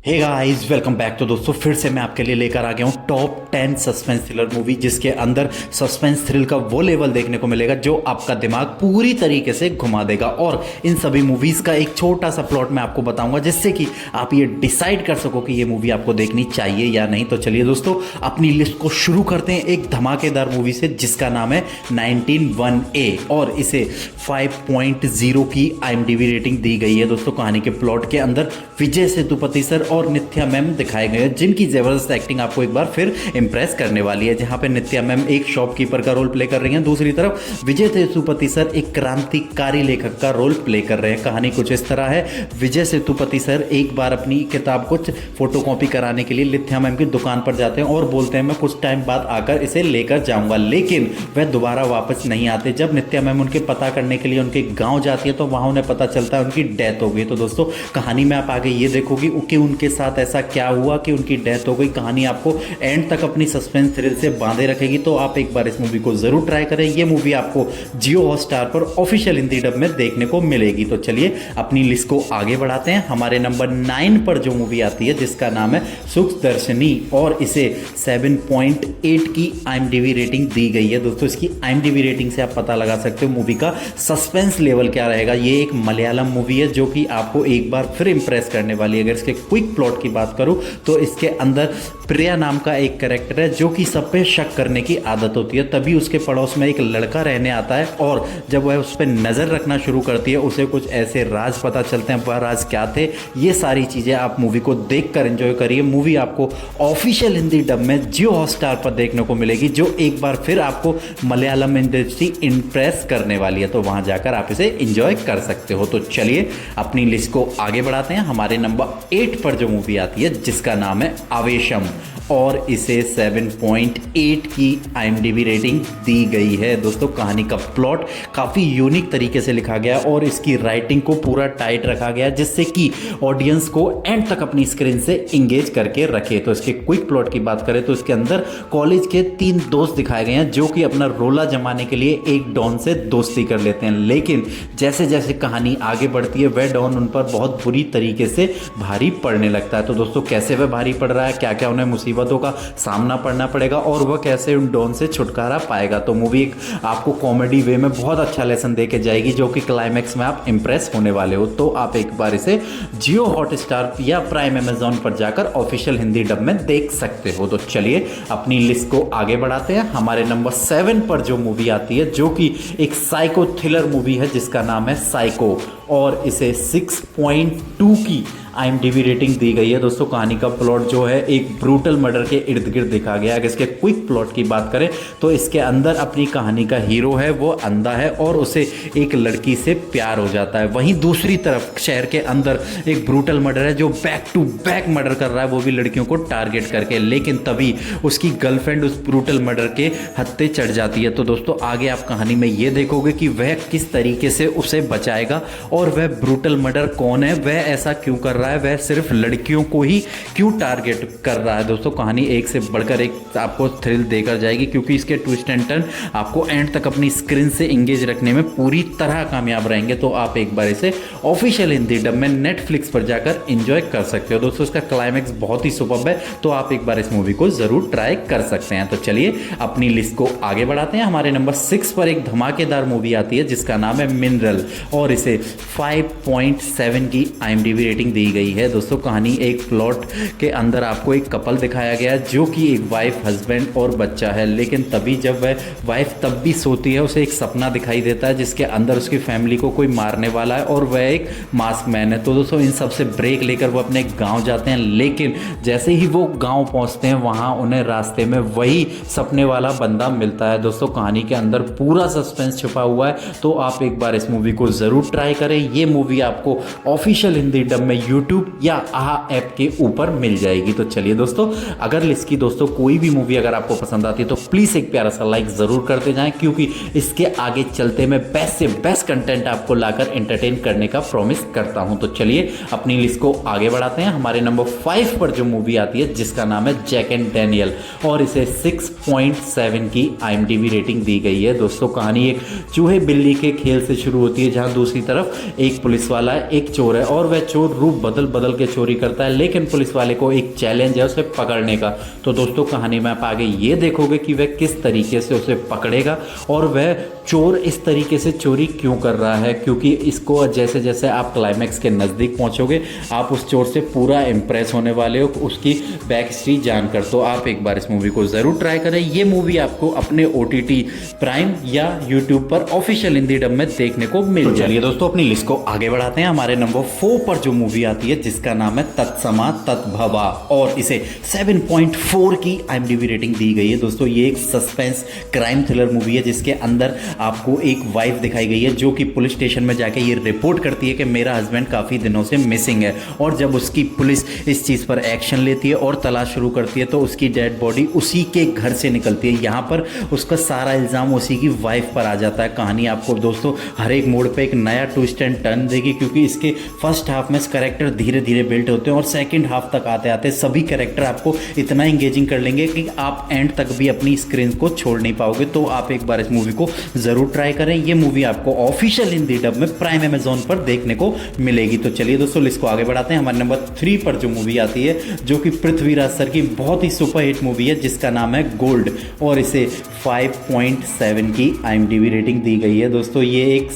Hey guys, welcome back. तो दोस्तों फिर से मैं आपके लिए लेकर आ गया हूँ टॉप 10 सस्पेंस थ्रिलर मूवी, जिसके अंदर सस्पेंस थ्रिल का वो लेवल देखने को मिलेगा जो आपका दिमाग पूरी तरीके से घुमा देगा। और इन सभी मूवीज का एक छोटा सा प्लॉट मैं आपको बताऊंगा, जिससे कि आप ये डिसाइड कर सको कि ये मूवी आपको देखनी चाहिए या नहीं। तो चलिए दोस्तों, अपनी लिस्ट को शुरू करते हैं एक धमाकेदार मूवी से, जिसका नाम है 1901A और इसे 5.0 की IMDb रेटिंग दी गई है। दोस्तों कहानी के प्लॉट के अंदर विजय सेतुपति सर और नित्या मैम दिखाए गए हैं, जिनकी जबरदस्त एक्टिंग आपको एक बार फिर इंप्रेस करने वाली है। जहां पे नित्या मैम एक शॉपकीपर का रोल प्ले कर रही हैं, दूसरी तरफ विजय सेतुपति सर एक क्रांतिकारी लेखक का रोल प्ले कर रहे हैं। कहानी कुछ इस तरह है। विजय सेतुपति सर एक बार अपनी किताब को फोटोकॉपी कराने के लिए नित्या मैम की दुकान पर जाते हैं और बोलते हैं मैं कुछ टाइम बाद आकर इसे लेकर जाऊंगा, लेकिन वह दोबारा वापस नहीं आते। जब नित्या मैम उनके पता करने के लिए उनके गांव जाती है तो वहां उन्हें पता चलता है उनकी डेथ हो गई। तो दोस्तों कहानी में आप आगे ये देखोगे कि उनके साथ ऐसा क्या हुआ कि उनकी डेथ हो गई। कहानी आपको एंड तक अपनी सस्पेंस थ्रिल से बांधे रखेगी। तो आप एक बार इस मूवी को जरूर ट्राई करें। ये मूवी आपको जियो हॉटस्टार पर ऑफिशियल हिंदी डब में देखने को मिलेगी। तो चलिए अपनी लिस्ट को आगे बढ़ाते हैं। हमारे नंबर 9 पर जो मूवी आती है, जिसका नाम है सुखदर्शनी और इसे 7.8 की IMDb रेटिंग दी गई है। दोस्तों इसकी IMDb रेटिंग से आप पता लगा सकते हो मूवी का सस्पेंस लेवल क्या रहेगा। ये एक मलयालम मूवी है जो कि आपको एक बार फिर इंप्रेस करने वाली है। अगर इसके क्विक प्लॉट की बात करूं तो इसके अंदर प्रिया नाम का एक कैरेक्टर है जो कि सब पे शक करने की आदत होती है। तभी उसके पड़ोस में एक लड़का रहने आता है और जब वह उस पर नज़र रखना शुरू करती है, उसे कुछ ऐसे राज पता चलते हैं। वह राज क्या थे, ये सारी चीज़ें आप मूवी को देखकर एंजॉय करिए। मूवी आपको ऑफिशियल हिंदी डब में जियो हॉटस्टार पर देखने को मिलेगी, जो एक बार फिर आपको मलयालम इंडस्ट्री इंप्रेस करने वाली है। तो वहां जाकर आप इसे एंजॉय कर सकते हो। तो चलिए अपनी लिस्ट को आगे बढ़ाते हैं। हमारे नंबर 8 पर जो मूवी आती है, जिसका नाम है आवेशम और इसे 7.8 की IMDb रेटिंग दी गई है। दोस्तों कहानी का प्लॉट काफ़ी यूनिक तरीके से लिखा गया और इसकी राइटिंग को पूरा टाइट रखा गया, जिससे कि ऑडियंस को एंड तक अपनी स्क्रीन से इंगेज करके रखे। तो इसके क्विक प्लॉट की बात करें तो इसके अंदर कॉलेज के 3 दोस्त दिखाए गए हैं जो कि अपना रोला जमाने के लिए एक डॉन से दोस्ती कर लेते हैं। लेकिन जैसे जैसे कहानी आगे बढ़ती है, वह डॉन उन पर बहुत बुरी तरीके से भारी पड़ने लगता है। तो दोस्तों कैसे वह भारी पड़ रहा है, क्या क्या उन्हें मुसीबतों का सामना पड़ना पड़ेगा और वह कैसे उन डॉन से छुटकारा पाएगा। तो मूवी एक आपको कॉमेडी वे में बहुत अच्छा लेसन दे के जाएगी, जो कि क्लाइमैक्स में आप इंप्रेस होने वाले हो। तो आप एक बार इसे जियो हॉटस्टार या प्राइम अमेजॉन पर जाकर ऑफिशियल हिंदी डब में देख सकते हो। तो चलिए अपनी लिस्ट को आगे बढ़ाते हैं। हमारे नंबर 7 पर जो मूवी आती है, जो कि एक साइको थ्रिलर मूवी है, जिसका नाम है साइको और इसे 6.2 की IMDb रेटिंग दी गई है। दोस्तों कहानी का प्लॉट जो है एक ब्रूटल मर्डर के इर्द गिर्द देखा गया है। अगर इसके क्विक प्लॉट की बात करें तो इसके अंदर अपनी कहानी का हीरो है, वो अंधा है और उसे एक लड़की से प्यार हो जाता है। वहीं दूसरी तरफ शहर के अंदर एक ब्रूटल मर्डर है जो बैक टू बैक मर्डर कर रहा है, वो भी लड़कियों को टारगेट करके। लेकिन तभी उसकी गर्लफ्रेंड उस ब्रूटल मर्डर के हत्थे चढ़ जाती है। तो दोस्तों आगे आप कहानी में ये देखोगे कि वह किस तरीके से उसे बचाएगा और वह ब्रूटल मर्डर कौन है, वह ऐसा क्यों कर रहा है, वह सिर्फ लड़कियों को ही क्यों टारगेट कर रहा है। दोस्तों कहानी एक से बढ़कर एक आपको थ्रिल देकर जाएगी, क्योंकि इसके ट्विस्ट एंड टर्न आपको एंड तक अपनी स्क्रीन से इंगेज रखने में पूरी तरह कामयाब रहेंगे। तो आप एक बार इसे ऑफिशियल हिंदी डब में नेटफ्लिक्स पर जाकर एंजॉय कर सकते हो। दोस्तों इसका क्लाइमैक्स बहुत ही सुपर्ब है, तो आप एक बार इस मूवी को जरूर ट्राई कर सकते हैं। तो चलिए अपनी लिस्ट को आगे बढ़ाते हैं। हमारे नंबर 6 पर एक धमाकेदार मूवी आती है, जिसका नाम है मिनरल और इसे 5.7 की IMDb रेटिंग दी गई है। दोस्तों कहानी एक प्लॉट के अंदर आपको एक कपल दिखाया गया है, जो कि एक वाइफ, हस्बैंड और बच्चा है। लेकिन तभी जब वह वाइफ तब भी सोती है, उसे एक सपना दिखाई देता है जिसके अंदर उसकी फैमिली को कोई मारने वाला है और वह एक मास्क मैन है। तो दोस्तों इन सब से ब्रेक लेकर वो अपने गांव जाते हैं। लेकिन जैसे ही वो गांव पहुंचते हैं, वहां उन्हें रास्ते में वही सपने वाला बंदा मिलता है। दोस्तों कहानी के अंदर पूरा सस्पेंस छुपा हुआ है, तो आप एक बार इस मूवी को जरूर ट्राई करें। ये मूवी आपको ऑफिशियल हिंदी डब में यूट्यूब या आहा ऐप के ऊपर मिल जाएगी। तो चलिए दोस्तों, अगर इसकी दोस्तों कोई भी मूवी अगर आपको पसंद आती है तो प्लीज़ एक प्यारा सा लाइक ज़रूर करते जाएं, क्योंकि इसके आगे चलते मैं बेस्ट से बेस्ट कंटेंट आपको लाकर एंटरटेन करने का प्रॉमिस करता हूं। तो चलिए अपनी लिस्ट को आगे बढ़ाते हैं। हमारे नंबर 5 पर जो मूवी आती है, जिसका नाम है जैक एंड डैनियल और इसे 6.7 की IMDb रेटिंग दी गई है। दोस्तों कहानी एक चूहे बिल्ली के खेल से शुरू होती है, जहां दूसरी तरफ एक पुलिस वाला है, एक चोर है और वह चोर रूप बदल बदल के चोरी करता है, लेकिन पुलिस वाले को एक चैलेंज है उसे पकड़ने का। तो दोस्तों कहानी में आप आगे ये देखोगे कि वह किस तरीके से उसे पकड़ेगा और वह चोर इस तरीके से चोरी क्यों कर रहा है, क्योंकि इसको जैसे जैसे आप क्लाइमैक्स के नज़दीक पहुंचोगे आप उस चोर से पूरा इम्प्रेस होने वाले हो उसकी बैक हिस्ट्री जानकर। तो आप एक बार इस मूवी को ज़रूर ट्राई करें। ये मूवी आपको अपने OTT प्राइम या यूट्यूब पर ऑफिशियल हिंदी डब में देखने को मिल जाएगी। चलिए दोस्तों अपनी लिस्ट को आगे बढ़ाते हैं। हमारे नंबर 4 पर जो मूवी आती है जिसका नाम है तत्समा तद्भवा और इसे 7.4 की IMDb रेटिंग दी गई है। दोस्तों ये एक सस्पेंस क्राइम थ्रिलर मूवी है जिसके अंदर आपको एक वाइफ दिखाई गई है जो कि पुलिस स्टेशन में जाके ये रिपोर्ट करती है कि मेरा हस्बैंड काफ़ी दिनों से मिसिंग है, और जब उसकी पुलिस इस चीज़ पर एक्शन लेती है और तलाश शुरू करती है तो उसकी डेड बॉडी उसी के घर से निकलती है। यहाँ पर उसका सारा इल्ज़ाम उसी की वाइफ पर आ जाता है। कहानी आपको दोस्तों हर एक मोड़ पे एक नया ट्विस्ट एंड टर्न देगी, क्योंकि इसके फर्स्ट हाफ में कैरेक्टर धीरे धीरे बिल्ड होते हैं और सेकंड हाफ तक आते आते सभी कैरेक्टर आपको इतना इंगेजिंग कर लेंगे कि आप एंड तक भी अपनी स्क्रीन को छोड़ नहीं पाओगे। तो आप एक बार इस मूवी को ज़रूर ट्राई करें। ये मूवी आपको ऑफिशियल हिंदी डब में प्राइम अमेजॉन पर देखने को मिलेगी। तो चलिए दोस्तों लिस्ट को आगे बढ़ाते हैं। हमारे नंबर 3 पर जो मूवी आती है जो कि पृथ्वीराज सर की बहुत ही सुपरहिट मूवी है जिसका नाम है गोल्ड और इसे 5.7 की IMDb रेटिंग दी गई है। दोस्तों ये एक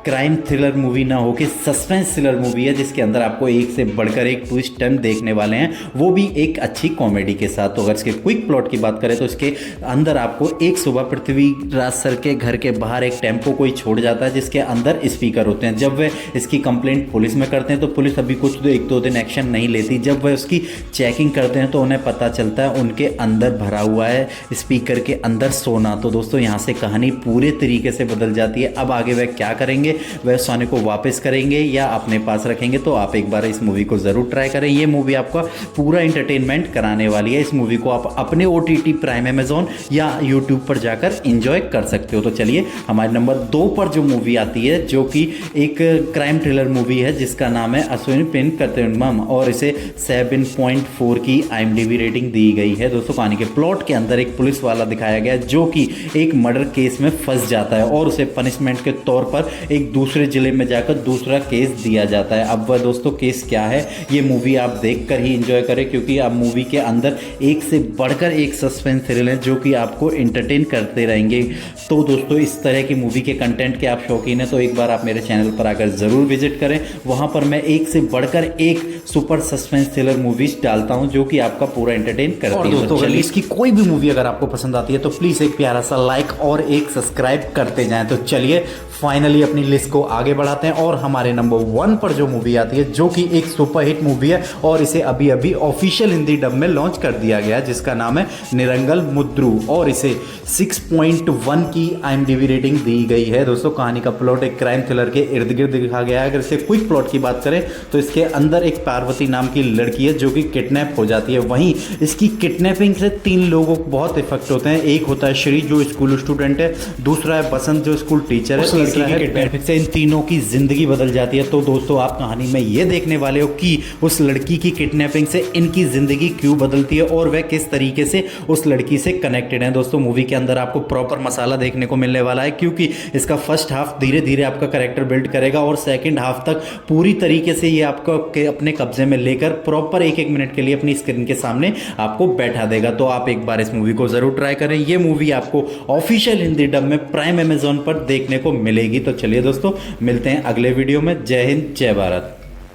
क्राइम थ्रिलर मूवी ना हो कि सस्पेंस थ्रिलर मूवी है जिसके अंदर आपको एक से बढ़कर एक ट्विस्ट टर्न देखने वाले हैं, वो भी एक अच्छी कॉमेडी के साथ। तो अगर इसके क्विक प्लॉट की बात करें तो इसके अंदर आपको एक सुबह पृथ्वीराज सर के घर के बाहर एक टेम्पो कोई छोड़ जाता है जिसके अंदर स्पीकर होते हैं। जब वे इसकी कंप्लेंट पुलिस में करते हैं तो पुलिस अभी कुछ 1-2 दिन एक्शन नहीं लेती। जब वे उसकी चेकिंग करते हैं तो उन्हें पता चलता है उनके अंदर भरा हुआ है स्पीकर के अंदर सोना। तो दोस्तों यहाँ से कहानी पूरे तरीके से बदल जाती है। अब आगे वह क्या करेंगे, वह सोने को वापस करेंगे या अपने पास रखेंगे। तो आप एक बार इस मूवी को ज़रूर ट्राई करें। ये मूवी आपका पूरा इंटरटेनमेंट कराने वाली है। इस मूवी को आप अपने OTT प्राइम अमेजॉन या यूट्यूब पर जाकर एंजॉय कर सकते हो। तो चलिए हमारे नंबर 2 पर जो मूवी आती है जो कि एक क्राइम थ्रिलर मूवी है जिसका नाम है अश्विनी पिन कतरमम और इसे 7.4 की IMDb रेटिंग दी गई है। दोस्तों कहानी के प्लॉट के अंदर एक पुलिस वाला दिखाया गया जो कि एक मर्डर केस में फंस जाता है और उसे पनिशमेंट के तौर पर एक दूसरे जिले में जाकर दूसरा केस दिया जाता है। अब वह दोस्तों केस क्या है ये मूवी आप देखकर ही एंजॉय करें, क्योंकि अब मूवी के अंदर एक से बढ़कर एक सस्पेंस थ्रिलर है जो कि आपको एंटरटेन करते रहेंगे। तो दोस्तों इस तरह की मूवी के कंटेंट के आप शौकीन हैं तो एक बार आप मेरे चैनल पर आकर ज़रूर विजिट करें। वहाँ पर मैं एक से बढ़कर एक सुपर सस्पेंस थ्रिलर मूवीज डालता हूँ जो कि आपका पूरा एंटरटेन करती है। दोस्तों चलिए इसकी कोई भी मूवी अगर आपको पसंद आती है तो प्लीज़ एक प्यारा सा लाइक और एक सब्सक्राइब करते जाएं। तो चलिए फाइनली अपनी लिस्ट को आगे बढ़ाते हैं और हमारे नंबर 1 पर जो मूवी आती है जो कि एक सुपरहिट मूवी है और इसे अभी अभी ऑफिशियल हिंदी डब में लॉन्च कर दिया गया है जिसका नाम है निरंगल मुद्रू और इसे 6.1 की IMDb रेटिंग दी गई है। दोस्तों कहानी का प्लॉट एक क्राइम थ्रिलर के इर्द गिर्द दिखा गया है। अगर इसे क्विक प्लॉट की बात करें तो इसके अंदर एक पार्वती नाम की लड़की है जो कि किडनैप हो जाती है। वहीं इसकी किडनैपिंग से 3 लोगों को बहुत इफेक्ट होते हैं। एक होता है श्री जो स्कूल स्टूडेंट है, दूसरा है बसंत जो स्कूल टीचर है, तीसरा है किडनैपिंग से इन तीनों की जिंदगी बदल जाती है। तो दोस्तों आप कहानी में ये देखने वाले हो कि उस लड़की की किडनैपिंग से इनकी जिंदगी क्यों बदलती है और वह किस तरीके से उस लड़की से कनेक्टेड है। दोस्तों मूवी के अंदर आपको प्रॉपर मसाला देखने को मिलने वाला है क्योंकि इसका फर्स्ट हाफ धीरे धीरे आपका कैरेक्टर बिल्ड करेगा और सेकंड हाफ तक पूरी तरीके से ये आपको अपने कब्जे में लेकर प्रॉपर 1-1 मिनट के लिए अपनी स्क्रीन के सामने आपको बैठा देगा। तो आप एक बार इस मूवी को जरूर ट्राई करें। ये मूवी आपको ऑफिशियल हिंदी डब में प्राइम अमेजॉन पर देखने को मिलेगी। तो चलिए दोस्तों मिलते हैं अगले वीडियो में। जय हिंद जय भारत।